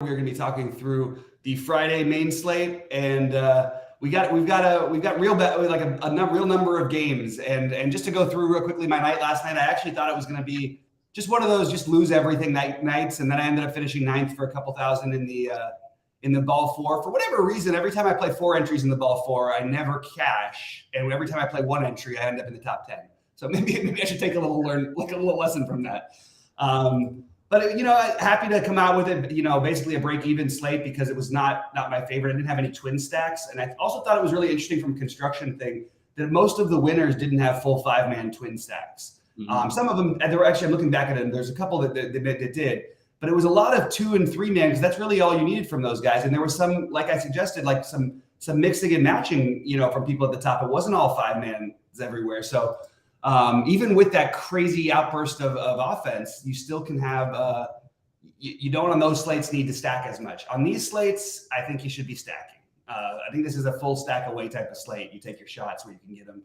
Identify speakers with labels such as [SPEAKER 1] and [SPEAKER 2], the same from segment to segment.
[SPEAKER 1] We're going to be talking through the Friday main slate, and we've got real real number of games. And just to go through real quickly, my night last night, I actually thought it was going to be just one of those just lose everything nights, and then I ended up finishing ninth for a couple thousand in the ball four. For whatever reason, every time I play 4 entries in the ball four, I never cash, and every time I play 1 entry, I end up in the top 10. So maybe I should take a little lesson from that. But happy to come out with it. Basically a break-even slate because it was not my favorite. I didn't have any twin stacks, and I also thought it was really interesting from a construction thing that most of the winners didn't have full 5-man twin stacks. Mm-hmm. Some of them, I'm looking back at them. There's a couple that did, but it was a lot of 2 and 3 man because that's really all you needed from those guys. And there was some, like I suggested, like some mixing and matching, from people at the top. It wasn't all 5-man everywhere. So. Even with that crazy outburst of offense, you still can have you don't on those slates need to stack as much. On these slates, I think you should be stacking. I think this is a full stack away type of slate. You take your shots where you can get them.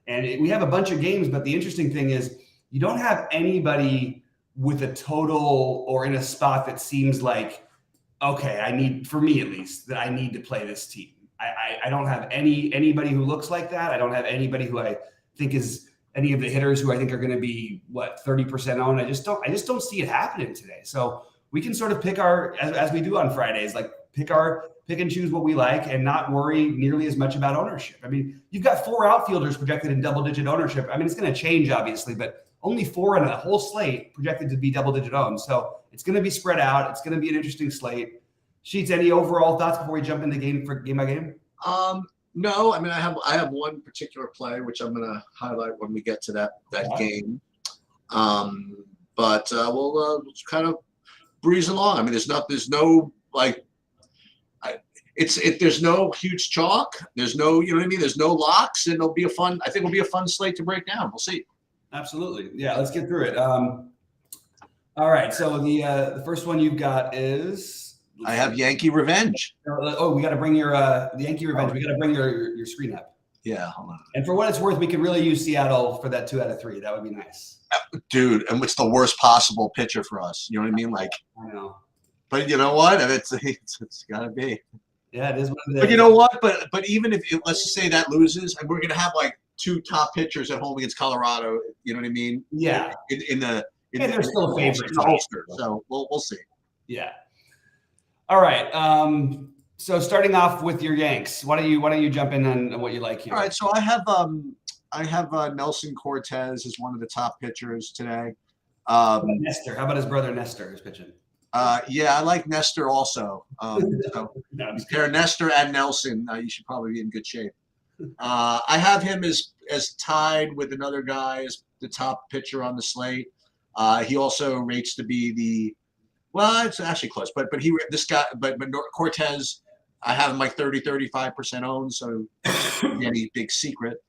[SPEAKER 1] And we have a bunch of games, but the interesting thing is you don't have anybody with a total or in a spot that seems like, okay, for me at least, that I need to play this team. I don't have anybody who looks like that. I don't have anybody who I think is any of the hitters who I think are going to be 30% owned. I just don't see it happening today. So we can sort of pick as we do on Fridays, like pick and choose what we like and not worry nearly as much about ownership. I mean, you've got 4 outfielders projected in double-digit ownership. I mean, it's going to change obviously, but only 4 in a whole slate projected to be double-digit owned. So it's going to be spread out. It's going to be an interesting slate. Sheets, any overall thoughts before we jump into game by game?
[SPEAKER 2] No, I mean, I have one particular play, which I'm going to highlight when we get to that game. But we'll kind of breeze along. I mean, there's no huge chalk. There's no, you know what I mean? There's no locks, and I think it'll be a fun slate to break down. We'll see.
[SPEAKER 1] Absolutely. Yeah, let's get through it. All right. So the first one you've got is.
[SPEAKER 2] I have Yankee Revenge.
[SPEAKER 1] Oh, we got to bring the Yankee Revenge. We got to bring your screen up.
[SPEAKER 2] Yeah, hold on.
[SPEAKER 1] And for what it's worth, we could really use Seattle for that 2 out of 3. That would be nice.
[SPEAKER 2] Dude, and it's the worst possible pitcher for us. You know what I mean? Like,
[SPEAKER 1] I know.
[SPEAKER 2] But you know what? It's got to be.
[SPEAKER 1] Yeah, it is what it is.
[SPEAKER 2] But you know what? But even if let's just say that loses, and we're gonna have like 2 top pitchers at home against Colorado. You know what I mean?
[SPEAKER 1] Yeah.
[SPEAKER 2] They're
[SPEAKER 1] still a favorite.
[SPEAKER 2] So we'll see.
[SPEAKER 1] Yeah. All right. So starting off with your Yanks, why don't you jump in on what you like here?
[SPEAKER 2] All right. So I have Nelson Cortez as one of the top pitchers today.
[SPEAKER 1] Nestor. How about his brother Nestor who's pitching?
[SPEAKER 2] Yeah, I like Nestor also. So pair Nestor and Nelson, you should probably be in good shape. I have him as tied with another guy as the top pitcher on the slate. He also rates to be it's actually close, but Cortez, I have him like 35% owned, so any big secret.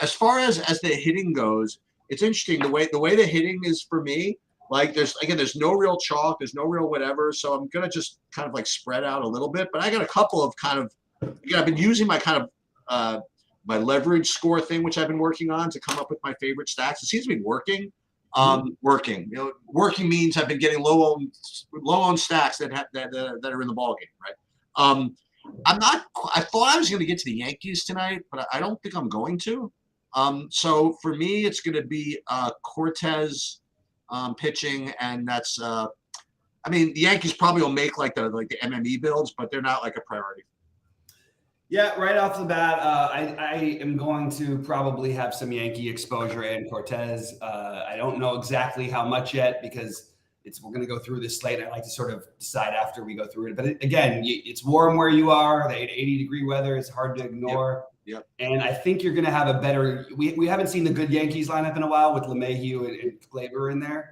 [SPEAKER 2] As far as the hitting goes, it's interesting the way the hitting is for me. Like there's no real chalk, there's no real whatever, so I'm gonna just kind of like spread out a little bit. But I got a couple of I've been using my kind of my leverage score thing, which I've been working on to come up with my favorite stacks. It seems to be working. Working means I've been getting low on stacks that are in the ball game, right? I thought I was going to get to the Yankees tonight, but I don't think I'm going to. So for me, it's going to be Cortez pitching, and that's the Yankees probably will make like the MME builds, but they're not like a priority.
[SPEAKER 1] Yeah, right off the bat, I am going to probably have some Yankee exposure and Cortez. I don't know exactly how much yet because we're going to go through this slate. I like to sort of decide after we go through it. But again, it's warm where you are. The 80-degree weather is hard to ignore.
[SPEAKER 2] Yep.
[SPEAKER 1] And I think you're going to have a better – we haven't seen the good Yankees lineup in a while with LeMahieu and Gleyber in there.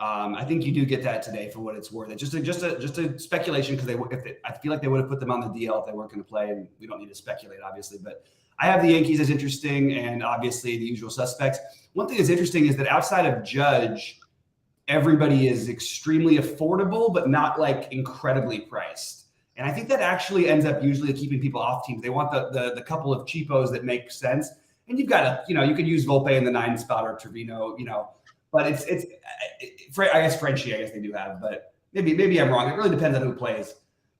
[SPEAKER 1] I think you do get that today for what it's worth. It's just a speculation because I feel like they would have put them on the DL if they weren't going to play, and we don't need to speculate, obviously. But I have the Yankees as interesting, and obviously the usual suspects. One thing that's interesting is that outside of Judge, everybody is extremely affordable, but not like incredibly priced. And I think that actually ends up usually keeping people off teams. They want the couple of cheapos that make sense. And you've got you could use Volpe in the 9 spot or Trevino, but it's I guess Frenchie, I guess they do have, but Maybe I'm wrong. It really depends on who plays.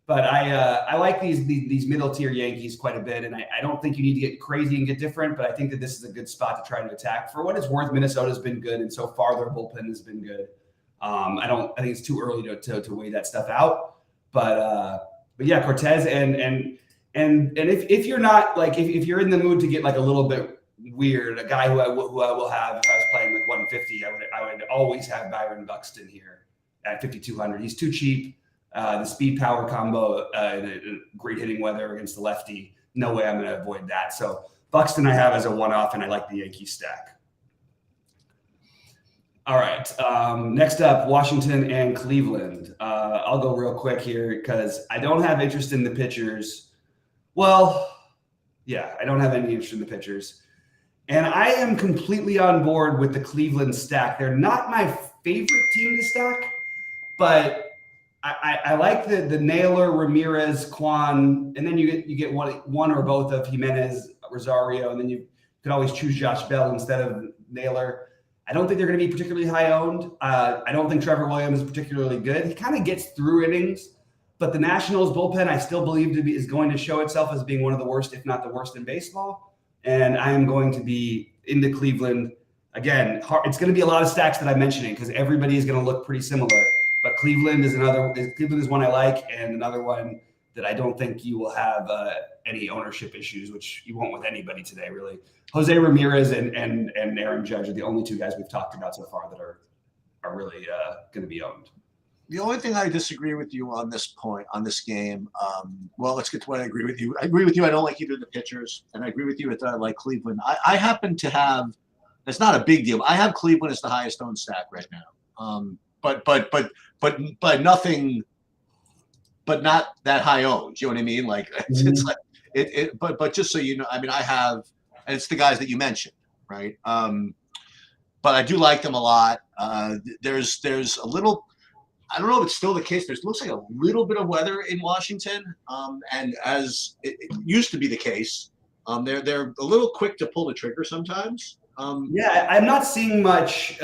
[SPEAKER 1] But I like these middle tier Yankees quite a bit, and I don't think you need to get crazy and get different. But I think that this is a good spot to try to attack. For what it's worth, Minnesota's been good, and so far their bullpen has been good. I think it's too early to weigh that stuff out. But yeah, Cortez and if you're not like if you're in the mood to get like a little bit weird, a guy who I will have if I was playing like 150, I would always have Byron Buxton here at 5,200. He's too cheap. The speed power combo, in great hitting weather against the lefty. No way I'm going to avoid that. So Buxton I have as a one-off, and I like the Yankees stack. All right. Next up, Washington and Cleveland. I'll go real quick here because I don't have interest in the pitchers. Well, yeah, I don't have any interest in the pitchers. And I am completely on board with the Cleveland stack. They're not my favorite team to stack, but I like the Naylor, Ramirez, Kwan, and then you get one or both of Jimenez, Rosario, and then you could always choose Josh Bell instead of Naylor. I don't think they're going to be particularly high owned. I don't think Trevor Williams is particularly good. He kind of gets through innings, but the Nationals bullpen I still believe is going to show itself as being one of the worst, if not the worst, in baseball. And I am going to be into Cleveland again. It's going to be a lot of stacks that I'm mentioning because everybody is going to look pretty similar. But Cleveland is one I like, and another one that I don't think you will have any ownership issues, which you won't with anybody today, really. Jose Ramirez and Aaron Judge are the only two guys we've talked about so far that are really going to be owned.
[SPEAKER 2] The only thing I disagree with you on this point, on this game, well, let's get to what I agree with you. I agree with you. I don't like either of the pitchers, and I agree with you that I like Cleveland. I happen to have – it's not a big deal. I have Cleveland as the highest owned stack right now. But nothing, but not that high owned. You know what I mean? Like it's like it. But just so you know, I mean, I have, and it's the guys that you mentioned, right? But I do like them a lot. There's a little. I don't know if it's still the case. Looks like a little bit of weather in Washington, and as it used to be the case, they're a little quick to pull the trigger sometimes.
[SPEAKER 1] Yeah, I'm not seeing much.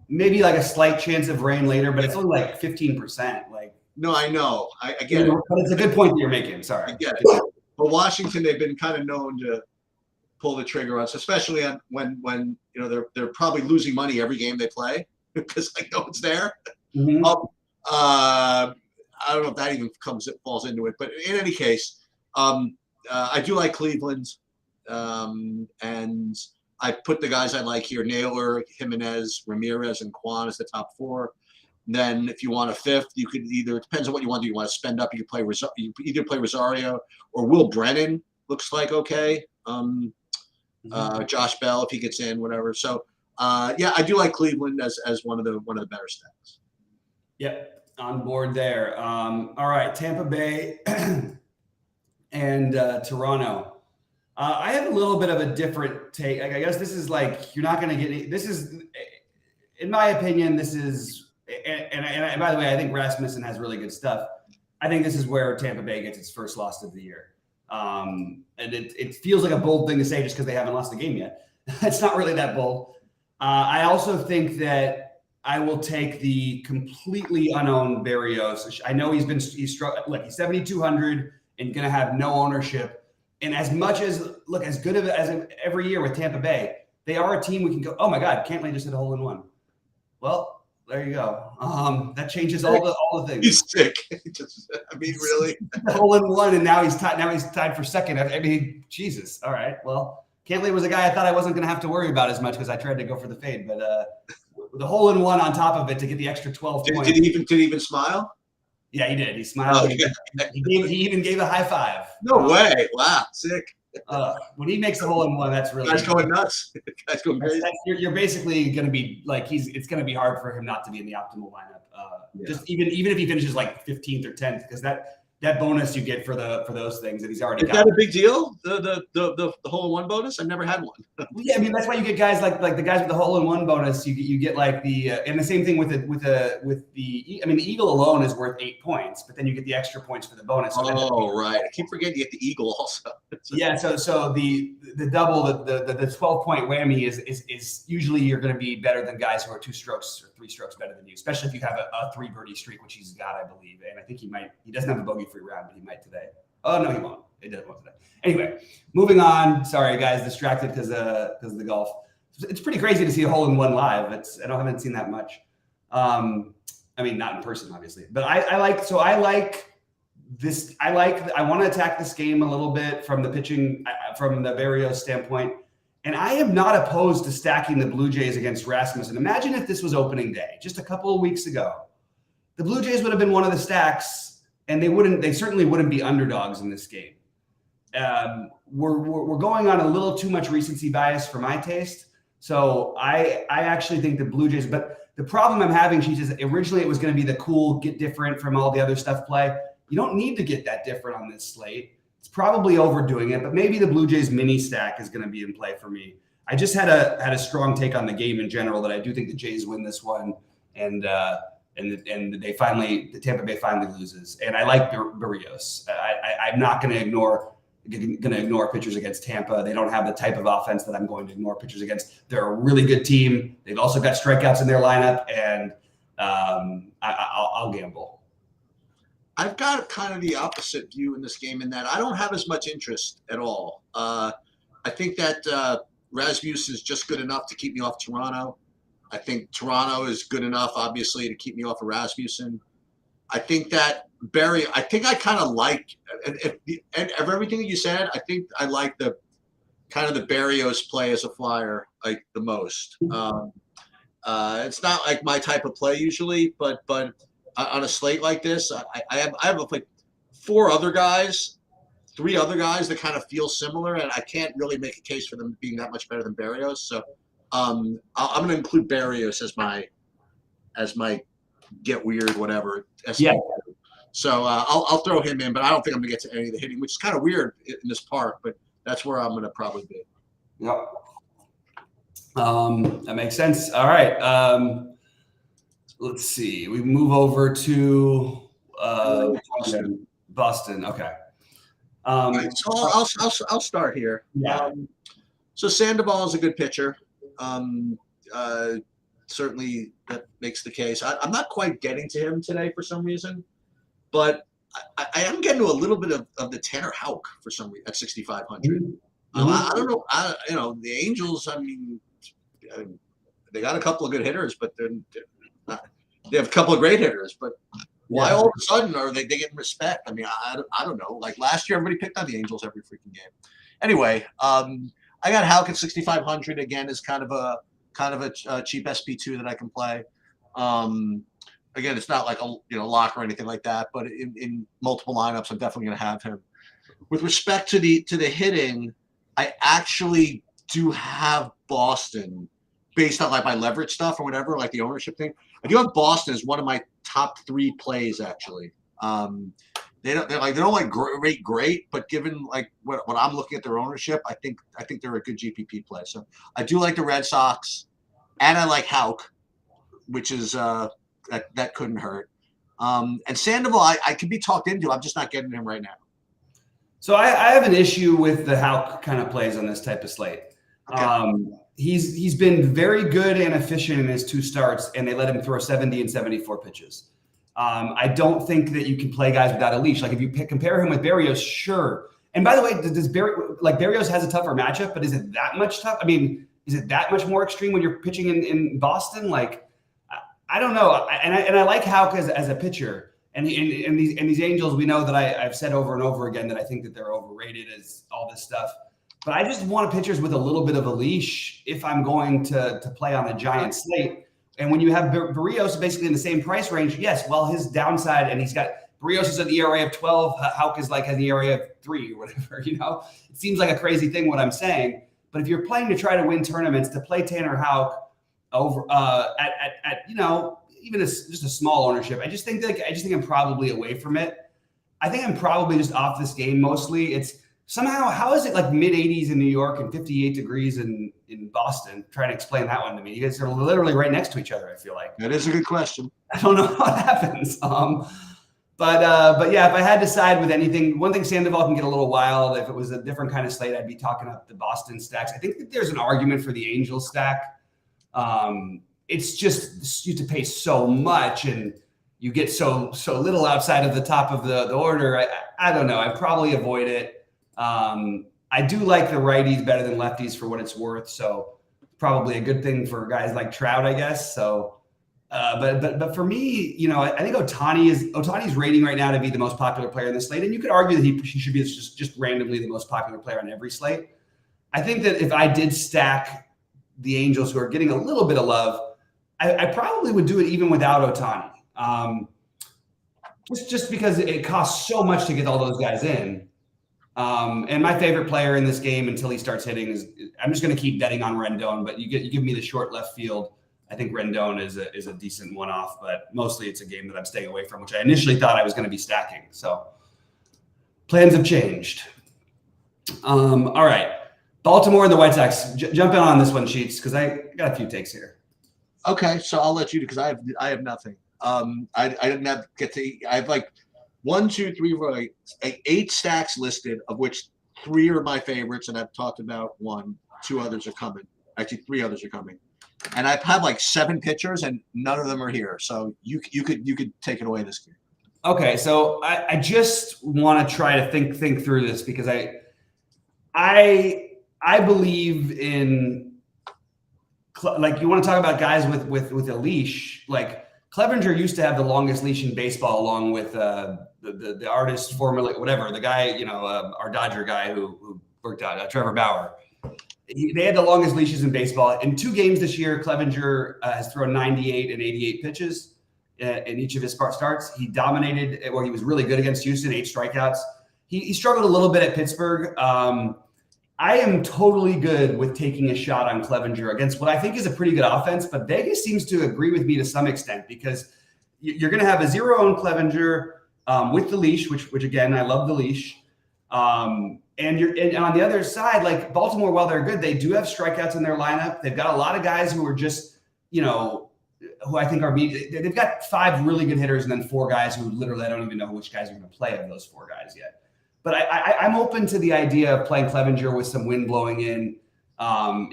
[SPEAKER 1] Maybe like a slight chance of rain later, but it's only like 15%. Like,
[SPEAKER 2] no, I know, I get it.
[SPEAKER 1] But it's a good point that you're making. Sorry,
[SPEAKER 2] I get it. But Washington, they've been kind of known to pull the trigger on us, especially on when you know they're probably losing money every game they play because like no one's there.
[SPEAKER 1] Mm-hmm.
[SPEAKER 2] I don't know if that even falls into it, but in any case, I do like Cleveland, and I put the guys I like here: Naylor, Jimenez, Ramirez, and Kwan as the top four. And then, if you want a fifth, you could either. It depends on what you want to do. You want to spend up? You could play. You could either play Rosario or Will Brennan. Looks like okay. Josh Bell if he gets in, whatever. So, yeah, I do like Cleveland as one of the better stacks.
[SPEAKER 1] Yep, on board there. All right, Tampa Bay and Toronto. I have a little bit of a different take. I guess this is like you're not going to get. This is, in my opinion, this is. And by the way, I think Rasmussen has really good stuff. I think this is where Tampa Bay gets its first loss of the year. And it feels like a bold thing to say just because they haven't lost the game yet. It's not really that bold. I also think that I will take the completely unowned Berrios. I know he's struck. Look, he's 7,200 and going to have no ownership. And as much as as good as every year with Tampa Bay, they are a team we can go. Oh my God, Cantlay just hit a hole in one. Well, there you go. That changes all the things.
[SPEAKER 2] He's sick. I mean, really,
[SPEAKER 1] hole in one, and now he's tied. Now he's tied for second. I mean, Jesus. All right. Well, Cantlay was a guy I thought I wasn't going to have to worry about as much because I tried to go for the fade, but the hole in one on top of it to get the extra 12 points.
[SPEAKER 2] Did he even smile?
[SPEAKER 1] Yeah, he did. He smiled.
[SPEAKER 2] Okay.
[SPEAKER 1] He even gave a high five.
[SPEAKER 2] No way! Wow, sick.
[SPEAKER 1] When he makes the hole in one, that's really
[SPEAKER 2] guys going nuts. Guys going crazy.
[SPEAKER 1] You're basically going to be like it's going to be hard for him not to be in the optimal lineup. Just even if he finishes like 15th or 10th, because that bonus you get for those things that he's already got.
[SPEAKER 2] Is that a big deal? The hole in one bonus? I've never had one.
[SPEAKER 1] Yeah, I mean that's why you get guys like the guys with the hole in one bonus. You get like the and the same thing with the I mean the eagle alone is worth 8 points, but then you get the extra points for the bonus. So
[SPEAKER 2] right. I keep forgetting you get the eagle also.
[SPEAKER 1] Yeah, so the double the 12-point whammy is usually you're going to be better than guys who are 2 strokes 3 strokes better than you, especially if you have a 3 birdie streak, which he's got, I believe. And I think he might. He doesn't have a bogey-free round, but he might today. Oh no, he won't. It doesn't want today. Anyway, moving on. Sorry, guys, distracted because of the golf. It's pretty crazy to see a hole-in-one live. I haven't seen that much. I mean, not in person, obviously, but I like this. I want to attack this game a little bit from the pitching, from the Berrios standpoint. And I am not opposed to stacking the Blue Jays against Rasmussen. Imagine if this was opening day, just a couple of weeks ago. The Blue Jays would have been one of the stacks, and they certainly wouldn't be underdogs in this game. We're going on a little too much recency bias for my taste. So I actually think the Blue Jays, but the problem I'm having, she says, originally it was going to be the cool, get different from all the other stuff play. You don't need to get that different on this slate. It's probably overdoing it, but maybe the Blue Jays mini stack is going to be in play for me. I just had a strong take on the game in general that I do think the Jays win this one, and the Tampa Bay finally loses. And I like Berrios. I'm not going to ignore pitchers against Tampa. They don't have the type of offense that I'm going to ignore pitchers against. They're a really good team. They've also got strikeouts in their lineup, and I'll gamble.
[SPEAKER 2] I've got kind of the opposite view in this game in that I don't have as much interest at all. I think that Rasmussen is just good enough to keep me off Toronto. I think Toronto is good enough, obviously, to keep me off of Rasmussen. I think that I kind of like, and of everything that you said, I think I like the kind of the Berrios play as a flyer like the most. It's not like my type of play usually, but on a slate like this, I have like 3 other guys that kind of feel similar, and I can't really make a case for them being that much better than Berrios. So I'm going to include Berrios as my get weird whatever.
[SPEAKER 1] Yeah.
[SPEAKER 2] So I'll throw him in, but I don't think I'm going to get to any of the hitting, which is kind of weird in this park, but that's where I'm going to probably be.
[SPEAKER 1] Yep. That makes sense. All right. Let's see. We move over to Boston. Okay.
[SPEAKER 2] Right, so I'll start here.
[SPEAKER 1] Yeah.
[SPEAKER 2] So Sandoval is a good pitcher. Certainly that makes the case. I'm not quite getting to him today for some reason, but I am getting to a little bit of the Tanner Houck for some reason at 6,500.
[SPEAKER 1] Mm-hmm.
[SPEAKER 2] I don't know. The Angels. I mean, they got a couple of good hitters, but they're not. They have a couple of great hitters, but why all of a sudden are they getting respect? I mean, I don't know. Like last year, everybody picked on the Angels every freaking game. Anyway, I got Houck at 6,500 again is kind of a cheap SP2 that I can play. Again, it's not like a lock or anything like that, but in multiple lineups, I'm definitely going to have him. With respect to the hitting, I actually do have Boston based on like my leverage stuff or whatever, like the ownership thing. I do have Boston as one of my top 3 plays actually. They don't rate great, but given like what I'm looking at their ownership, I think they're a good GPP play. So I do like the Red Sox, and I like Houck, which is that couldn't hurt. And Sandoval, I can be talked into. I'm just not getting him right now.
[SPEAKER 1] So I have an issue with the Houck kind of plays on this type of slate. Okay. He's been very good and efficient in his 2 starts, and they let him throw 70 and 74 pitches. I don't think that you can play guys without a leash. Like if you compare him with Berrios, sure. And by the way, Berrios has a tougher matchup, but is it that much tough? I mean, is it that much more extreme when you're pitching in Boston? Like, I don't know. And I like Houck as a pitcher. And these Angels, we know that I've said over and over again that I think that they're overrated as all this stuff. But I just want pitchers with a little bit of a leash if I'm going to play on a giant slate. And when you have Berrios basically in the same price range, yes, well, his downside, and Berrios is at the ERA of 12, Houck is like at the ERA of 3 or whatever, It seems like a crazy thing what I'm saying. But if you're playing to try to win tournaments, to play Tanner Houck over at even just a small ownership, I just think I'm probably away from it. I think I'm probably just off this game mostly. It's somehow, how is it like mid 80s in New York and 58 degrees in Boston? Try to explain that one to me. You guys are literally right next to each other, I feel like.
[SPEAKER 2] That is a good question.
[SPEAKER 1] I don't know how it happens. But yeah, if I had to side with anything, one thing Sandoval can get a little wild. If it was a different kind of slate, I'd be talking up the Boston stacks. I think that there's an argument for the Angels stack. it's just you have to pay so much and you get so little outside of the top of the order. I don't know. I'd probably avoid it. I do like the righties better than lefties for what it's worth. So probably a good thing for guys like Trout, I guess. So, but for me, I think Ohtani's rating right now to be the most popular player in the slate. And you could argue that he should be just randomly the most popular player on every slate. I think that if I did stack the Angels, who are getting a little bit of love, I probably would do it even without Ohtani. Just because it costs so much to get all those guys in. And my favorite player in this game until he starts hitting I'm just going to keep betting on Rendon, but you give me the short left field. I think Rendon is a decent one-off, but mostly it's a game that I'm staying away from, which I initially thought I was going to be stacking. So plans have changed. All right. Baltimore and the White Sox. Jump in on this one, Sheets, because I got a few takes here.
[SPEAKER 2] Okay, so I'll let you do because I have nothing. I didn't I have like 1, 2, 3, 4, like 8 stacks listed, of which 3 are my favorites, and I've talked about 1. 2 others are coming. Actually, 3 others are coming. And I've had like 7 pitchers, and none of them are here. So you could take it away this game.
[SPEAKER 1] Okay, so I just want to try to think through this because I believe in, like, you want to talk about guys with a leash. Like Clevenger used to have the longest leash in baseball, along with the artist formerly, whatever, the guy, our Dodger guy who worked out, Trevor Bauer. They had the longest leashes in baseball. In 2 games this year, Clevenger has thrown 98 and 88 pitches in each of his starts. He dominated, or he was really good against Houston, 8 strikeouts. He struggled a little bit at Pittsburgh. I am totally good with taking a shot on Clevenger against what I think is a pretty good offense, but Vegas seems to agree with me to some extent because you're going to have a 0-owned Clevenger with the leash, which again, I love the leash. And on the other side, like Baltimore, while they're good, they do have strikeouts in their lineup. They've got a lot of guys who are just, who I think are they've got 5 really good hitters and then 4 guys who literally I don't even know which guys are going to play of those 4 guys yet. But I'm open to the idea of playing Clevenger with some wind blowing in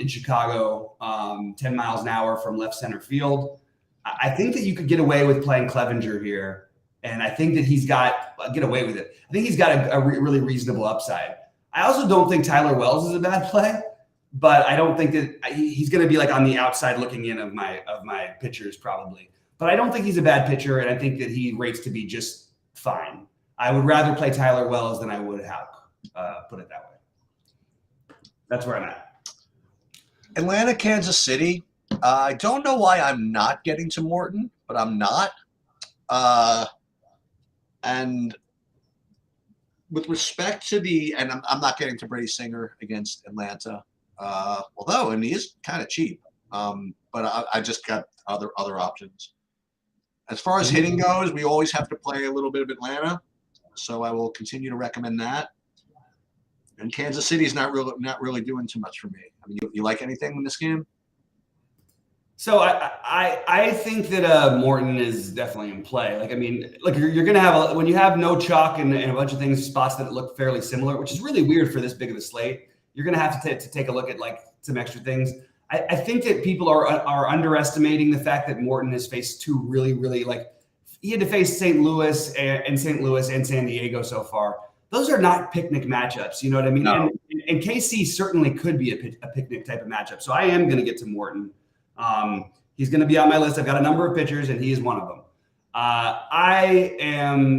[SPEAKER 1] Chicago, 10 miles an hour from left center field. I think that you could get away with playing Clevenger here. And I think that get away with it. I think he's got a really reasonable upside. I also don't think Tyler Wells is a bad play, but I don't think that he's going to be like on the outside looking in of my pitchers probably. But I don't think he's a bad pitcher, and I think that he rates to be just fine. I would rather play Tyler Wells than I would Houck, put it that way. That's where I'm at.
[SPEAKER 2] Atlanta, Kansas City. I don't know why I'm not getting to Morton, but I'm not. And with respect to and I'm not getting to Brady Singer against Atlanta, although, and he is kind of cheap. But I just got other options. As far as hitting goes, we always have to play a little bit of Atlanta. So I will continue to recommend that. And Kansas City is not really doing too much for me. I mean, you like anything in this game?
[SPEAKER 1] So I think that Morton is definitely in play. Like, I mean, look, you're going to have when you have no chalk and a bunch of things, spots that look fairly similar, which is really weird for this big of a slate. You're going to have to take a look at like some extra things. I think that people are underestimating the fact that Morton has faced 2 really, really like. He had to face St. Louis and San Diego so far. Those are not picnic matchups. You know what I mean?
[SPEAKER 2] No.
[SPEAKER 1] And KC certainly could be a picnic type of matchup. So I am going to get to Morton. He's going to be on my list. I've got a number of pitchers, and he is one of them.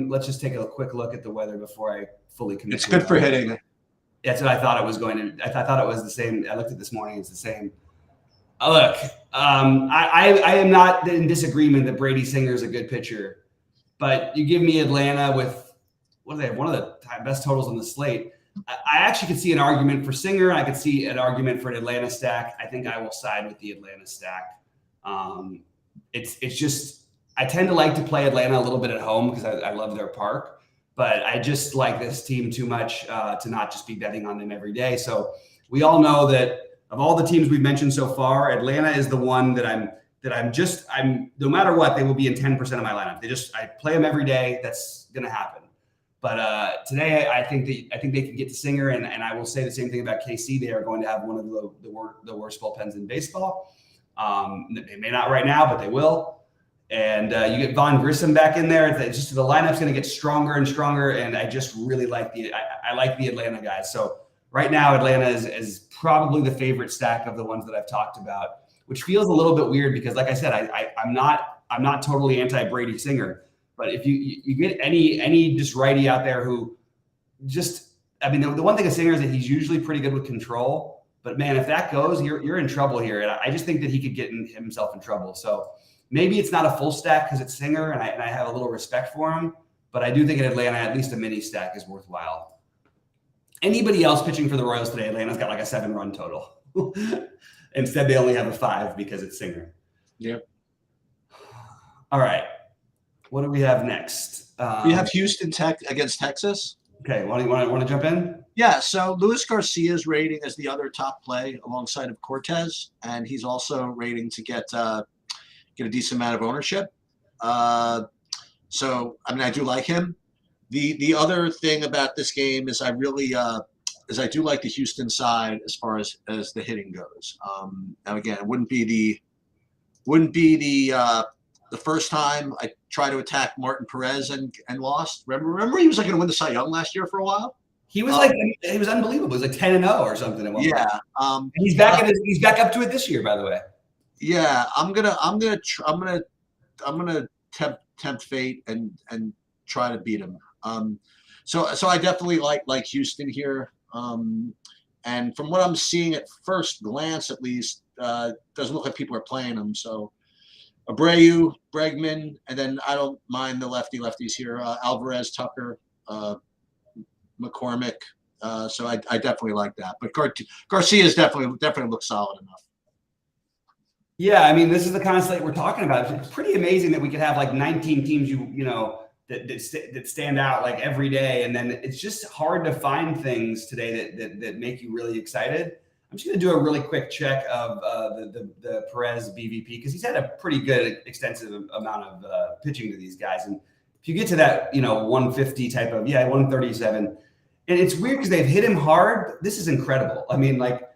[SPEAKER 1] Let's just take a quick look at the weather before I fully commit.
[SPEAKER 2] It's good for hitting.
[SPEAKER 1] That's what I thought it was going to. I thought it was the same. I looked at this morning. It's the same. Look, I am not in disagreement that Brady Singer is a good pitcher, but you give me Atlanta with what do they have? One of the best totals on the slate. I actually could see an argument for Singer. I could see an argument for an Atlanta stack. I think I will side with the Atlanta stack. It's just I tend to like to play Atlanta a little bit at home because I love their park, but I just like this team too much to not just be betting on them every day. So we all know that. Of all the teams we've mentioned so far, Atlanta is the one that I'm no matter what, they will be in 10% of my lineup. I play them every day. That's going to happen. But today I think they can get to Singer, and I will say the same thing about KC. They are going to have one of the worst bullpens in baseball. They may not right now, but they will. And you get Von Grissom back in there. It's just the lineup's going to get stronger and stronger. And I just really like I like the Atlanta guys. So right now, Atlanta is probably the favorite stack of the ones that I've talked about, which feels a little bit weird because, like I said, I'm not totally anti-Brady Singer, but if you get any just righty out there who just, I mean, the one thing of Singer is that he's usually pretty good with control, but man, if that goes, you're in trouble here. And I just think that he could get himself in trouble. So maybe it's not a full stack because it's Singer, and I have a little respect for him, but I do think in Atlanta, at least a mini stack is worthwhile. Anybody else pitching for the Royals today, Atlanta's got like a 7-run total. Instead, they only have a 5 because it's Singer.
[SPEAKER 2] Yep.
[SPEAKER 1] All right. What do we have next?
[SPEAKER 2] We have Houston against Texas.
[SPEAKER 1] Okay. Want to jump in?
[SPEAKER 2] Yeah. So Luis Garcia's rating as the other top play alongside of Cortez, and he's also rating to get a decent amount of ownership. So I mean, I do like him. The other thing about this game is I do like the Houston side as far as the hitting goes. Now again, it wouldn't be the first time I tried to attack Martin Perez and lost. Remember he was like going to win the Cy Young last year for a while.
[SPEAKER 1] He was he was unbelievable. He was like 10-0 or something.
[SPEAKER 2] Yeah.
[SPEAKER 1] And he's back he's back up to it this year, by the way.
[SPEAKER 2] Yeah, I'm gonna tempt fate and try to beat him. So I definitely like Houston here. And from what I'm seeing at first glance, at least, doesn't look like people are playing him. So Abreu, Bregman, and then I don't mind the lefties here. Alvarez, Tucker, McCormick. So I definitely like that. But Garcia's definitely looks solid enough.
[SPEAKER 1] Yeah, I mean, this is the kind of slate we're talking about. It's pretty amazing that we could have like 19 teams, that stand out like every day, and then it's just hard to find things today that make you really excited. I'm just going to do a really quick check of the Perez BVP because he's had a pretty good extensive amount of pitching to these guys, and if you get to that 150 type of 137, and it's weird because they've hit him hard. This is incredible. I mean, like,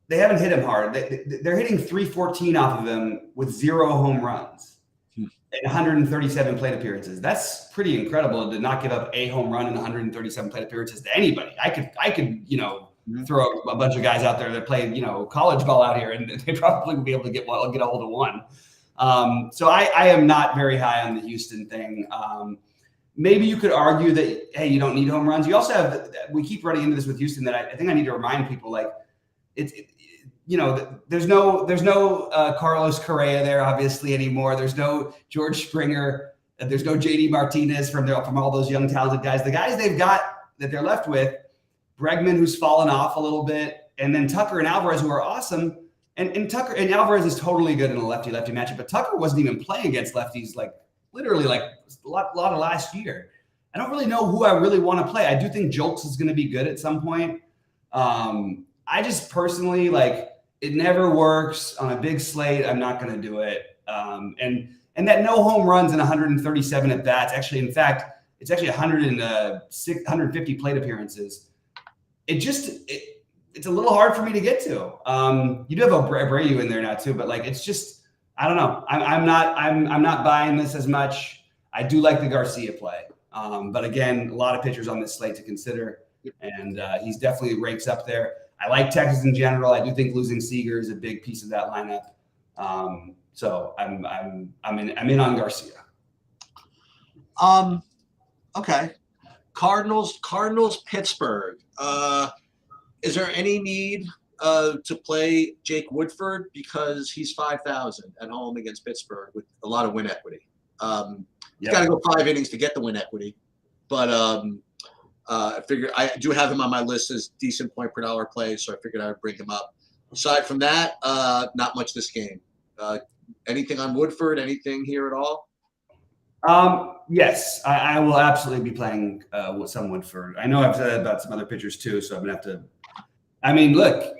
[SPEAKER 1] they haven't hit him hard. They're hitting 314 off of him with 0 home runs and 137 plate appearances. That's pretty incredible to not give up a home run in 137 plate appearances to anybody. I could throw a bunch of guys out there that play college ball out here, and they probably would be able to get a hold of one. So I am not very high on the Houston thing. Maybe you could argue that, hey, you don't need home runs. You also have we keep running into this with Houston that I think I need to remind people, like, there's no Carlos Correa there obviously anymore. There's no George Springer. There's no JD Martinez from all those young talented guys. The guys they've got that they're left with, Bregman, who's fallen off a little bit, and then Tucker and Alvarez, who are awesome. And Tucker and Alvarez is totally good in a lefty-lefty matchup, but Tucker wasn't even playing against lefties literally a lot of last year. I don't really know who I really want to play. I do think Jolks is going to be good at some point. I just personally it never works on a big slate. I'm not going to do it. And that no home runs and 137 at bats. Actually, in fact, it's actually 150 plate appearances. It's a little hard for me to get to. You do have Abreu in there now too, but it's just, I don't know. I'm not buying this as much. I do like the Garcia play, but again, a lot of pitchers on this slate to consider, and he's definitely ranks up there. I like Texas in general. I do think losing Seager is a big piece of that lineup. So I'm in on Garcia.
[SPEAKER 2] Okay. Cardinals, Pittsburgh. Is there any need to play Jake Woodford because he's 5,000 at home against Pittsburgh with a lot of win equity? He's got to go 5 innings to get the win equity, but I figure I do have him on my list as decent point per dollar play, so I figured I would bring him up. Aside from that, not much this game. Anything on Woodford? Anything here at all?
[SPEAKER 1] Yes, I will absolutely be playing with some Woodford. I know I've said that about some other pitchers too, so I'm gonna have to. I mean, look,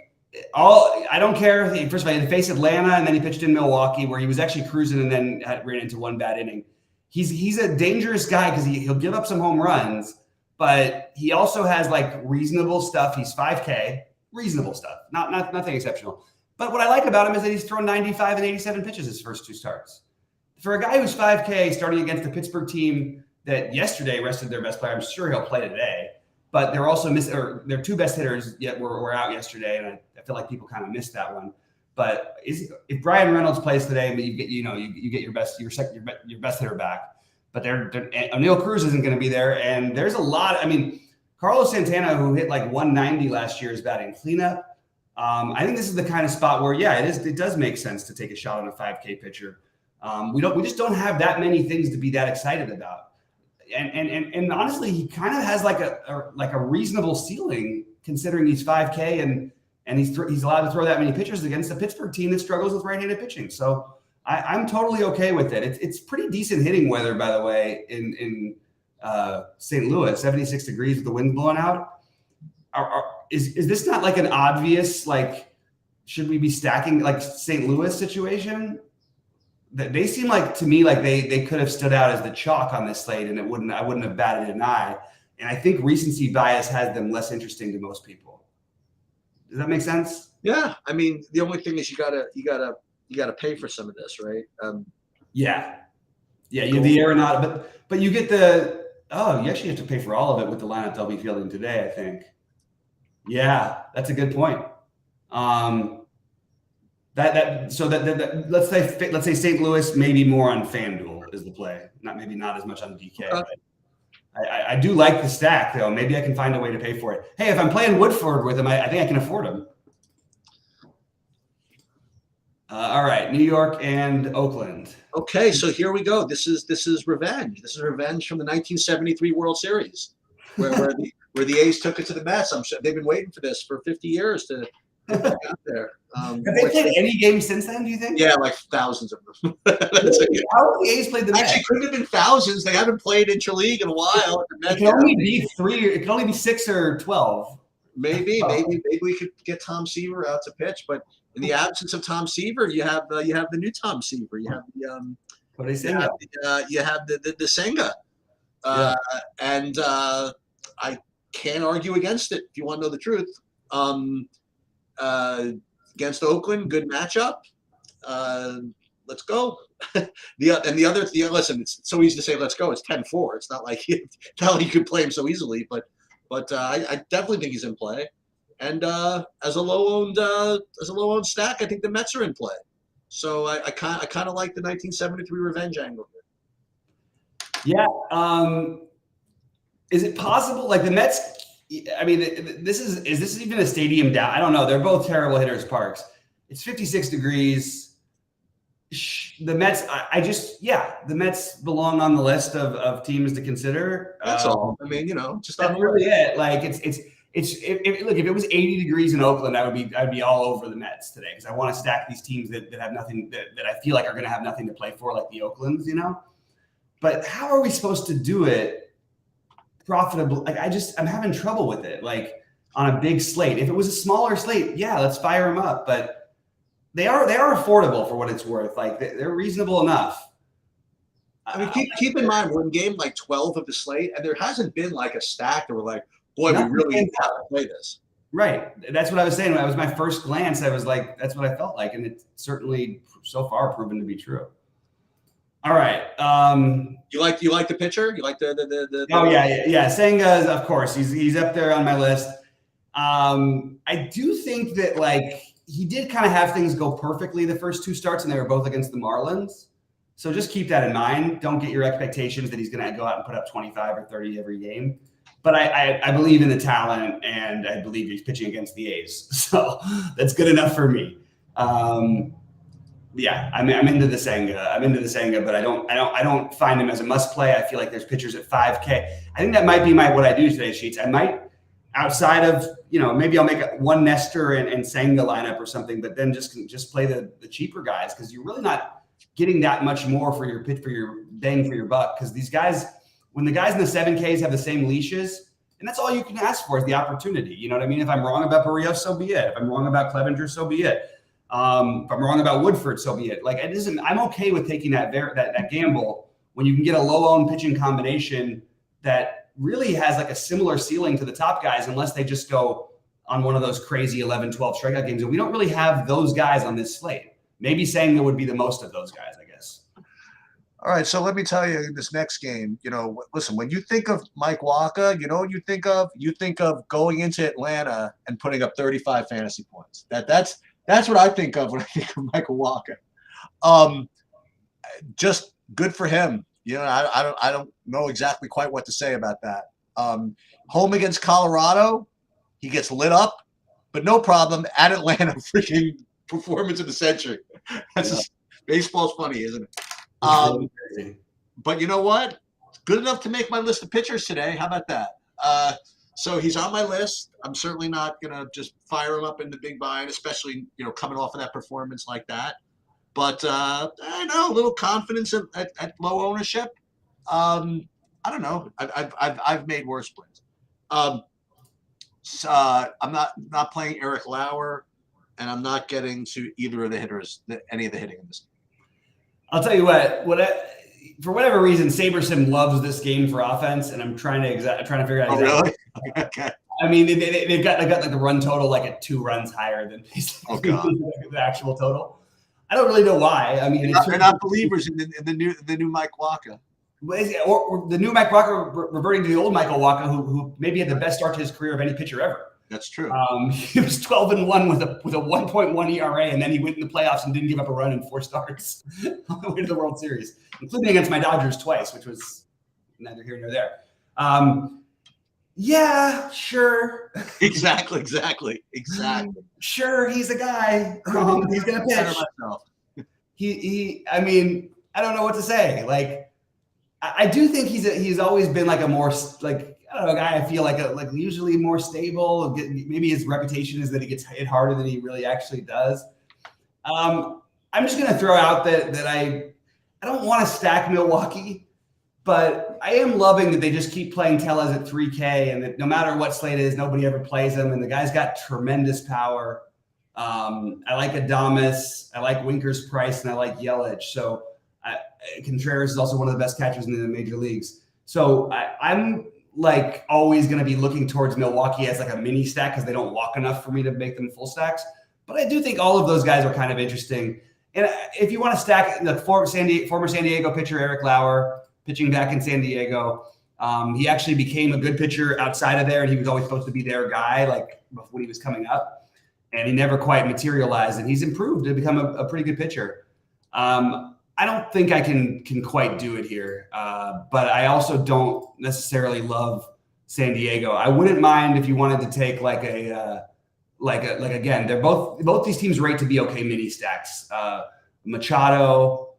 [SPEAKER 1] I don't care. First of all, he had to face Atlanta, and then he pitched in Milwaukee, where he was actually cruising, and then ran into one bad inning. He's a dangerous guy because he'll give up some home runs, but he also has reasonable stuff. He's 5K, reasonable stuff, not nothing exceptional. But what I like about him is that he's thrown 95 and 87 pitches his first 2 starts. For a guy who's 5K starting against the Pittsburgh team that yesterday rested their best player, I'm sure he'll play today. But they're also their 2 best hitters yet were out yesterday, and I feel like people kind of missed that one. But if Brian Reynolds plays today, you get your best hitter back. But O'Neal Cruz isn't going to be there, and there's a lot. I mean, Carlos Santana, who hit like 190 last year, is batting cleanup. I think this is the kind of spot where, it does make sense to take a shot on a 5K pitcher. We just don't have that many things to be that excited about. And honestly, he kind of has like a reasonable ceiling considering he's 5K and he's allowed to throw that many pitchers against a Pittsburgh team that struggles with right-handed pitching. So I'm totally okay with it. It's pretty decent hitting weather, by the way, in St. Louis, 76 degrees with the wind blowing out. Is this not like an obvious, like, should we be stacking like St. Louis situation? They seem like, to me, like they could have stood out as the chalk on this slate, and I wouldn't have batted an eye. And I think recency bias has them less interesting to most people. Does that make sense?
[SPEAKER 2] Yeah, I mean, the only thing is you gotta pay for some of this, right?
[SPEAKER 1] You have the Arenado, but you get you actually have to pay for all of it with the lineup they'll be fielding today, I think. Yeah, that's a good point. Let's say St. Louis, maybe more on FanDuel is the play, not as much on DK.
[SPEAKER 2] Okay.
[SPEAKER 1] But I do like the stack though. Maybe I can find a way to pay for it. Hey, if I'm playing Woodford with him, I think I can afford him. All right, New York and Oakland.
[SPEAKER 2] Okay, so here we go. This is revenge. This is revenge from the 1973 World Series, where the A's took it to the Mets. I'm sure they've been waiting for this for 50 years to get out there.
[SPEAKER 1] Have they played any games since then, do you think?
[SPEAKER 2] Yeah, like thousands of them.
[SPEAKER 1] How have the A's played the Mets?
[SPEAKER 2] Actually, couldn't have been thousands. They haven't played interleague in a while.
[SPEAKER 1] It can only be 3. It can only be 6 or 12.
[SPEAKER 2] Maybe we could get Tom Seaver out to pitch, but in the absence of Tom Seaver, you have the new Tom Seaver. You have the Senga, and I can't argue against it. If you want to know the truth, against Oakland, good matchup. Let's go. Listen, it's so easy to say let's go. It's 10-4. It's not like you could play him so easily, but I definitely think he's in play. And as a low owned stack, I think the Mets are in play. So I kind of like the 1973 revenge angle here.
[SPEAKER 1] Yeah. Is it possible? Like the Mets? I mean, is this even a stadium down? I don't know. They're both terrible hitters, Parks. It's 56 degrees. The Mets, the Mets belong on the list of teams to consider.
[SPEAKER 2] That's all. I mean, just
[SPEAKER 1] that's really it. Like if it was 80 degrees in Oakland, I'd be all over the Mets today because I want to stack these teams that have nothing that I feel like are going to have nothing to play for, like the Oaklands, But how are we supposed to do it profitably? Like I'm having trouble with it. Like on a big slate. If it was a smaller slate, let's fire them up. But they are affordable for what it's worth. Like they're reasonable enough.
[SPEAKER 2] I mean, keep in mind we're in game like 12 of the slate, and there hasn't been like a stack that we're like, boy, we really have to play this. Right.
[SPEAKER 1] That's what I was saying. That was my first glance. I was like, that's what I felt like, and it's certainly so far proven to be true. All right.
[SPEAKER 2] You like the pitcher? You like the
[SPEAKER 1] Oh yeah. Senga, of course, he's up there on my list. I do think that like he did kind of have things go perfectly the first 2 starts, and they were both against the Marlins. So just keep that in mind. Don't get your expectations that he's going to go out and put up 25 or 30 every game. But I believe in the talent, and I believe he's pitching against the A's. So that's good enough for me. I'm into the Senga. But I don't find him as a must play. I feel like there's pitchers at 5K. I think that might be what I do today, Sheets. I might, outside of, maybe I'll make one Nestor and Senga lineup or something, but then just play the cheaper guys because you're really not getting that much more for your bang for your buck. Because these guys, when the guys in the 7Ks have the same leashes, and that's all you can ask for is the opportunity. You know what I mean? If I'm wrong about Barrios, so be it. If I'm wrong about Clevenger, so be it. If I'm wrong about Woodford, so be it. Like I'm okay with taking that gamble when you can get a low-owned pitching combination that really has like a similar ceiling to the top guys, unless they just go on one of those crazy 11, 12 strikeout games. And we don't really have those guys on this slate. Maybe Sanger would be the most of those guys, I guess.
[SPEAKER 2] All right, so let me tell you this next game, listen, when you think of Mike Wacha, you know what you think of? You think of going into Atlanta and putting up 35 fantasy points. That's what I think of when I think of Michael Wacha. Just good for him. I don't know exactly quite what to say about that. Home against Colorado, he gets lit up, but no problem. At Atlanta, freaking performance of the century. Baseball's funny, isn't it? But you know what? Good enough to make my list of pitchers today. How about that? So he's on my list. I'm certainly not gonna just fire him up in the big bind, especially coming off of that performance like that. But I know a little confidence at low ownership. I don't know. I've made worse plays. I'm not playing Eric Lauer, and I'm not getting to either of the hitters, any of the hitting in this game.
[SPEAKER 1] I'll tell you for whatever reason, SaberSim loves this game for offense, and I'm trying to figure out.
[SPEAKER 2] Oh, really? Okay.
[SPEAKER 1] I mean, they've got like the run total like at 2 runs higher than the actual total. I don't really know why. I mean,
[SPEAKER 2] they're not believers in the new Mike Wacha.
[SPEAKER 1] Or the new Mike Wacha reverting to the old Michael Wacha, who maybe had the best start to his career of any pitcher ever.
[SPEAKER 2] That's true.
[SPEAKER 1] He was 12-1 with a 1.1 ERA, and then he went in the playoffs and didn't give up a run in 4 starts on the way to the World Series, including against my Dodgers twice, which was neither here nor there. Yeah, sure.
[SPEAKER 2] Exactly.
[SPEAKER 1] Sure, he's a guy. He's gonna pitch. I mean, I don't know what to say. Like, I do think he's always been like a more like, I don't know, guy. I feel like usually more stable. Maybe his reputation is that he gets hit harder than he really actually does. I'm just gonna throw out that I don't want to stack Milwaukee, but I am loving that they just keep playing Tellez at 3K, and that no matter what slate it is, nobody ever plays him, and the guy's got tremendous power. I like Adames, I like Winker's Price, and I like Yelich. So Contreras is also one of the best catchers in the major leagues. So I'm like always going to be looking towards Milwaukee as like a mini stack because they don't walk enough for me to make them full stacks. But I do think all of those guys are kind of interesting. And if you want to stack the former San Diego pitcher Eric Lauer, pitching back in San Diego, he actually became a good pitcher outside of there, and he was always supposed to be their guy, like when he was coming up, and he never quite materialized. And he's improved to become a pretty good pitcher. I don't think I can quite do it here, but I also don't necessarily love San Diego. I wouldn't mind if you wanted to take again, they're both these teams rate to be okay mini stacks. Machado,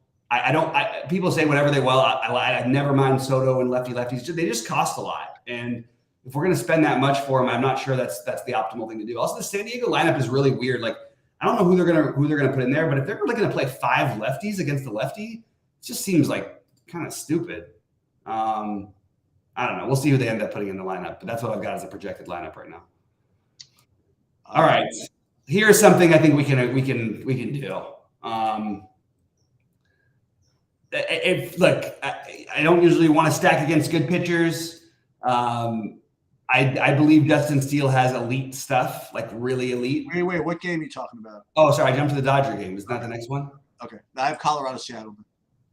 [SPEAKER 1] people say whatever they will. I never mind Soto and lefties. They just cost a lot, and if we're going to spend that much for them, I'm not sure that's the optimal thing to do. Also, the San Diego lineup is really weird. Like, I don't know who they're gonna put in there, but if they're really gonna play 5 lefties against the lefty, it just seems like kind of stupid. I don't know. We'll see who they end up putting in the lineup, but that's what I've got as a projected lineup right now. All right, here's something I think we can do. I don't usually want to stack against good pitchers. I believe Dustin Steele has elite stuff, like really elite.
[SPEAKER 2] Wait, what game are you talking about?
[SPEAKER 1] Oh, sorry, I jumped to the Dodger game. Isn't that the next one?
[SPEAKER 2] Okay, I have Colorado, Seattle.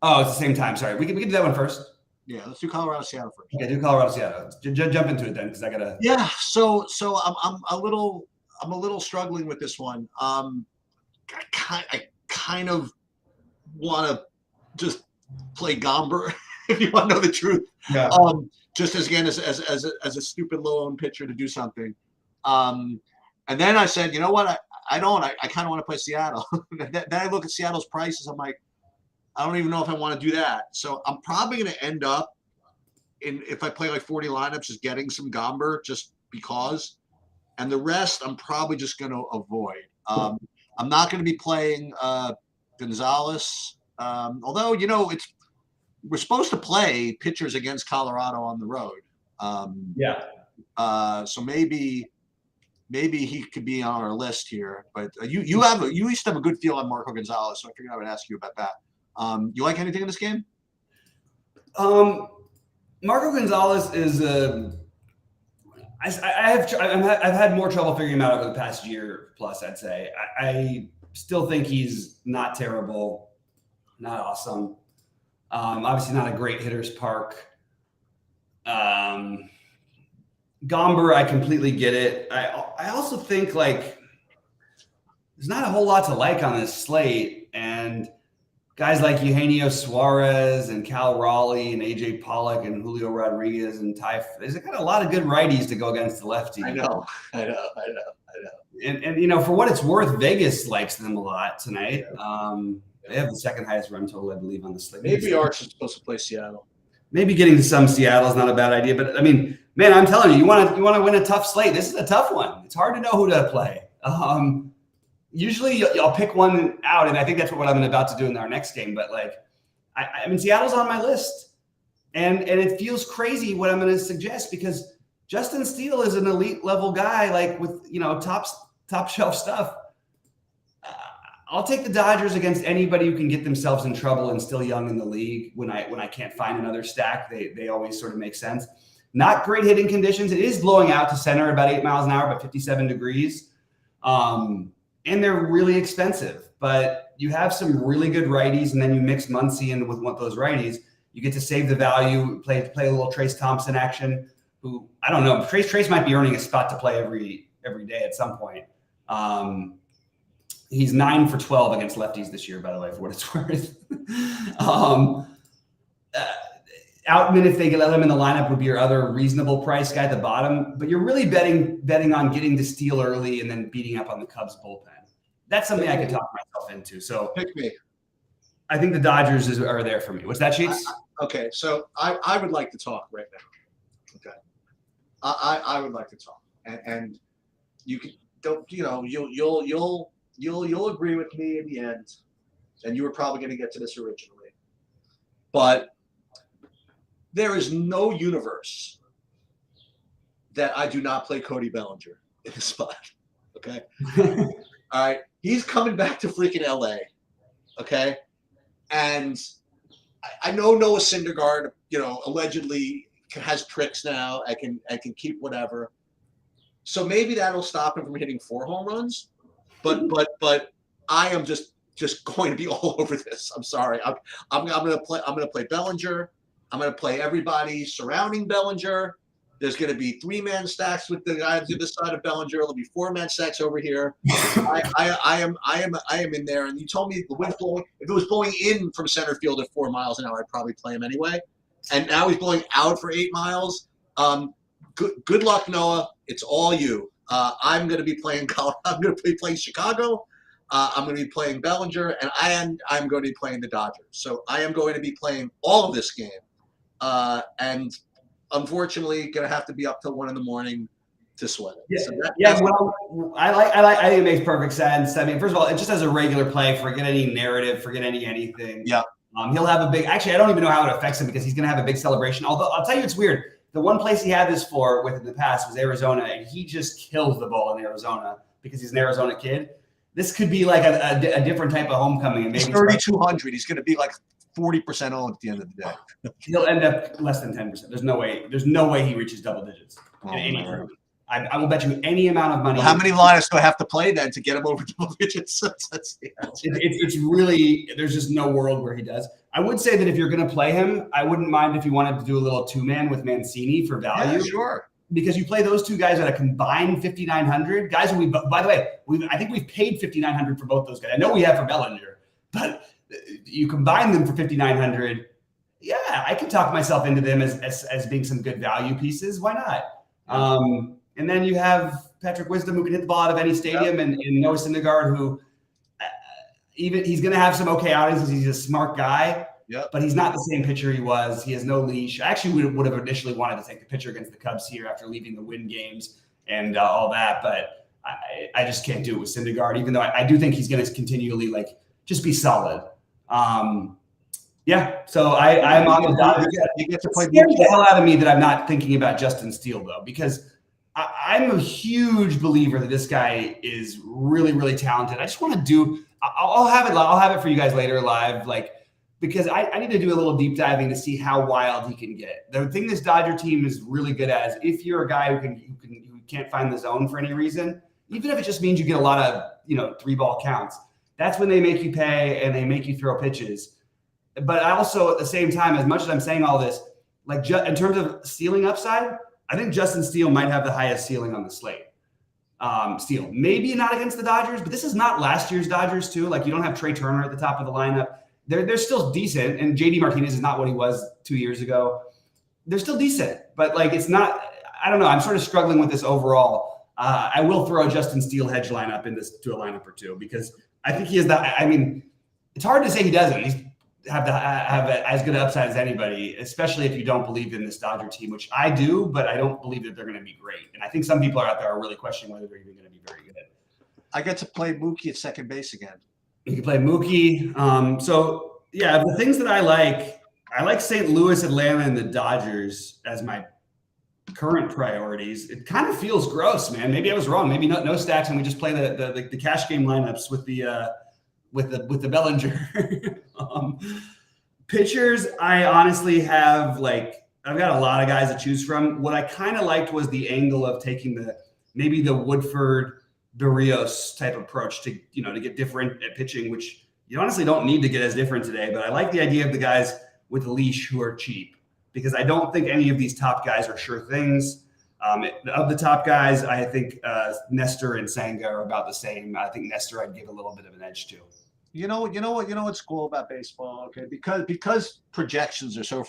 [SPEAKER 1] Oh, it's the same time. Sorry, we can do that one first.
[SPEAKER 2] Yeah, let's do Colorado, Seattle first.
[SPEAKER 1] Okay, do Colorado, Seattle. Jump into it then, because I gotta.
[SPEAKER 2] Yeah, so I'm a little struggling with this one. I kind of want to just play Gomber, if you want to know the truth.
[SPEAKER 1] Yeah.
[SPEAKER 2] Just as a stupid low-owned pitcher to do something. And then I said, you know what? I kind of want to play Seattle. Then I look at Seattle's prices. I'm like, I don't even know if I want to do that. So I'm probably going to end up if I play like 40 lineups, just getting some Gomber just because. And the rest, I'm probably just going to avoid. I'm not going to be playing Gonzalez. Although, we're supposed to play pitchers against Colorado on the road. So maybe he could be on our list here. But you used to have a good feel on Marco Gonzalez, so I figured I would ask you about that. You like anything in this game? Marco
[SPEAKER 1] Gonzalez is I've had more trouble figuring him out over the past year plus. I'd say I still think he's not terrible, not awesome. Obviously, not a great hitter's park. Gomber, I completely get it. I also think like there's not a whole lot to like on this slate, and guys like Eugenio Suarez and Cal Raleigh and AJ Pollock and Julio Rodriguez and there's got a lot of good righties to go against the lefty.
[SPEAKER 2] I know.
[SPEAKER 1] And for what it's worth, Vegas likes them a lot tonight. Yeah. They have the second highest run total, I believe, on the slate.
[SPEAKER 2] Maybe Arch is supposed to play Seattle.
[SPEAKER 1] Maybe getting to some Seattle is not a bad idea, but I mean, man, I'm telling you, you want to win a tough slate. This is a tough one. It's hard to know who to play. Usually, I'll pick one out, and I think that's what I'm about to do in our next game. But like, I mean, Seattle's on my list, and it feels crazy what I'm going to suggest because Justin Steele is an elite level guy, like with top shelf stuff. I'll take the Dodgers against anybody who can get themselves in trouble and still young in the league. When I can't find another stack, they always sort of make sense. Not great hitting conditions. It is blowing out to center about 8 miles an hour, about 57 degrees. And they're really expensive. But you have some really good righties, and then you mix Muncy in with one of those righties. You get to save the value, play a little Trace Thompson action. Who I don't know. Trace might be earning a spot to play every day at some point. He's 9 for 12 against lefties this year, by the way, for what it's worth. Outman, if they let him in the lineup, would be your other reasonable price guy at the bottom. But you're really betting on getting to Steele early and then beating up on the Cubs bullpen. That's something I could talk myself into. So
[SPEAKER 2] pick me.
[SPEAKER 1] I think the Dodgers are there for me. What's that, Sheets?
[SPEAKER 2] Okay, so I would like to talk right now. Okay, I would like to talk, and you can don't you'll agree with me in the end, and you were probably going to get to this originally, but there is no universe that I do not play Cody Bellinger in the spot. Okay, all right, he's coming back to freaking LA. Okay, and I know Noah Syndergaard, allegedly has tricks now. I can keep whatever. So maybe that'll stop him from hitting 4 home runs. But I am just going to be all over this. I'm sorry. I'm gonna play Bellinger. I'm gonna play everybody surrounding Bellinger. There's gonna be 3-man stacks with the guys on the side of Bellinger. There'll be 4-man stacks over here. I am in there. And you told me the wind's blowing. If it was blowing in from center field at 4 miles an hour, I'd probably play him anyway. And now he's blowing out for 8 miles. Good luck, Noah. It's all you. I'm going to be playing Colorado. I'm going to be playing Chicago. I'm going to be playing Bellinger, and I'm going to be playing the Dodgers. So I am going to be playing all of this game, and unfortunately, going to have to be up till 1 a.m. to sweat it.
[SPEAKER 1] Yeah, so well, I think it makes perfect sense. I mean, first of all, it just as a regular play, forget any narrative, forget anything.
[SPEAKER 2] Yeah.
[SPEAKER 1] He'll have a big. Actually, I don't even know how it affects him because he's going to have a big celebration. Although I'll tell you, it's weird. The one place he had this for with in the past was Arizona, and he just kills the ball in Arizona because he's an Arizona kid. This could be like a different type of homecoming. And maybe
[SPEAKER 2] 3,200. He's going to be like 40% owned at the end of the day.
[SPEAKER 1] He'll end up less than 10%. There's no way he reaches double digits in any tournament. I will bet you any amount of money.
[SPEAKER 2] Well, how many lineups do I have to play then to get him over double digits?
[SPEAKER 1] It's really, there's just no world where he does. I would say that if you're going to play him, I wouldn't mind if you wanted to do a little 2-man with Mancini for value.
[SPEAKER 2] Yeah, sure.
[SPEAKER 1] Because you play those two guys at a combined 5,900. Guys, by the way, I think we've paid 5,900 for both those guys. I know we have for Bellinger, but you combine them for 5,900. Yeah, I can talk myself into them as being some good value pieces. Why not? And then you have Patrick Wisdom, who can hit the ball out of any stadium, and Noah Syndergaard, who even he's going to have some okay outings because he's a smart guy.
[SPEAKER 2] Yep.
[SPEAKER 1] But he's not the same pitcher he was. He has no leash. I actually would have initially wanted to take the pitcher against the Cubs here after leaving the win games and all that, but I just can't do it with Syndergaard, even though I do think he's going to continually just be solid. Yeah, so I'm on the Dodgers.
[SPEAKER 2] You get to play
[SPEAKER 1] the hell out of me that I'm not thinking about Justin Steele though, because I'm a huge believer that this guy is really, really talented. I just want to I'll have it for you guys later live, because I need to do a little deep diving to see how wild he can get. The thing this Dodger team is really good at is if you're a guy who can't find the zone for any reason, even if it just means you get a lot of 3-ball counts, that's when they make you pay and they make you throw pitches. But I also, at the same time, as much as I'm saying all this, like in terms of ceiling upside, I think Justin Steele might have the highest ceiling on the slate. Steele, maybe not against the Dodgers, but this is not last year's Dodgers too. Like you don't have Trey Turner at the top of the lineup. They're still decent, and JD Martinez is not what he was 2 years ago. They're still decent, but like it's not. I don't know. I'm sort of struggling with this overall. I will throw a Justin Steele hedge lineup into a lineup or two because I think he has that. I mean, it's hard to say he doesn't. He's have as good an upside as anybody, especially if you don't believe in this Dodger team, which I do, but I don't believe that they're going to be great. And I think some people out there are really questioning whether they're even going to be very good.
[SPEAKER 2] I get to play Mookie at second base again.
[SPEAKER 1] You can play Mookie. So yeah, the things that I like St. Louis, Atlanta, and the Dodgers as my current priorities. It kind of feels gross, man. Maybe I was wrong. Maybe no stacks, and we just play the cash game lineups with the Bellinger. Pitchers, I honestly have I've got a lot of guys to choose from. What I kind of liked was the angle of taking maybe the Woodford Berrios type approach to get different at pitching, which you honestly don't need to get as different today. But I like the idea of the guys with a leash who are cheap because I don't think any of these top guys are sure things. Of the top guys, I think Nestor and Senga are about the same. I think Nestor I'd give a little bit of an edge to.
[SPEAKER 2] You know what's cool about baseball, okay? Because projections are so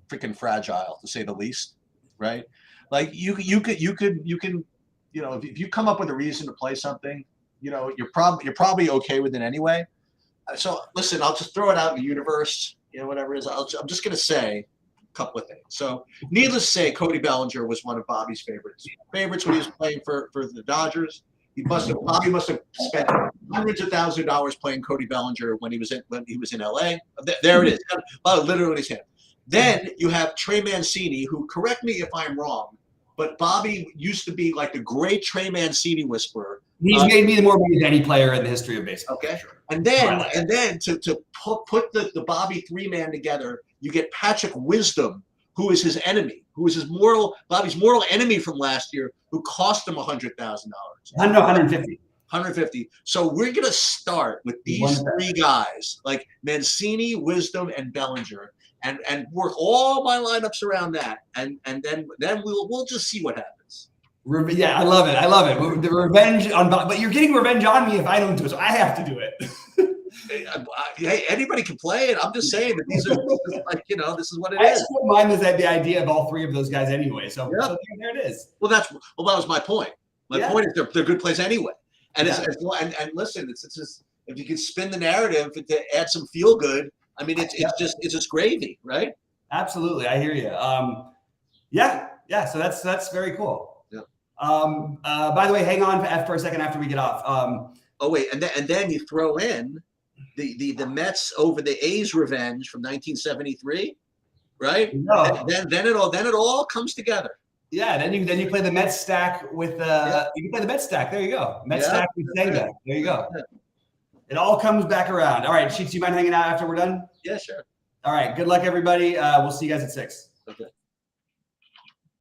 [SPEAKER 2] freaking fragile, to say the least, right? Like you can if you come up with a reason to play something, you're probably okay with it anyway. So listen, I'll just throw it out in the universe, whatever it is. I'm just gonna say a couple of things. So needless to say, Cody Bellinger was one of Bobby's favorites when he was playing for the Dodgers. Bobby must have spent hundreds of thousands of dollars playing Cody Bellinger when he was in LA. There it is, literally his hand. Then you have Trey Mancini, who, correct me if I'm wrong, but Bobby used to be like the great Trey Mancini whisperer.
[SPEAKER 1] He's made me more money than any player in the history of baseball.
[SPEAKER 2] Okay, sure. And then to put the Bobby three-man together, you get Patrick Wisdom, who is his enemy, who is Bobby's mortal enemy from last year, who cost him $100,000.
[SPEAKER 1] I know, 150.
[SPEAKER 2] 150. So we're gonna start with these three guys, like Mancini, Wisdom, and Bellinger, and work all my lineups around that, and then we'll just see what happens.
[SPEAKER 1] Yeah, I love it. The revenge but you're getting revenge on me if I don't do it, so I have to do it.
[SPEAKER 2] Hey, anybody can play it. I'm just saying that these are this is what it is.
[SPEAKER 1] I just don't mind the idea of all three of those guys anyway. So there it is.
[SPEAKER 2] Well, that was my point. My point is they're good plays anyway. And and listen, it's just if you can spin the narrative to add some feel good. I mean, it's just gravy, right?
[SPEAKER 1] Absolutely, I hear you. So that's very cool.
[SPEAKER 2] Yeah.
[SPEAKER 1] By the way, hang on for a second after we get off.
[SPEAKER 2] Oh wait, and then you throw in the Mets over the A's revenge from 1973, right?
[SPEAKER 1] No.
[SPEAKER 2] Then it all comes together.
[SPEAKER 1] Yeah, then you play the Mets stack with you can play the Mets stack. There you go. Mets stack with Senga. There you go. Yeah. It all comes back around. All right, Sheets, you mind hanging out after we're done?
[SPEAKER 2] Yeah, sure.
[SPEAKER 1] All right. Good luck, everybody. We'll see you guys at 6.
[SPEAKER 2] Okay.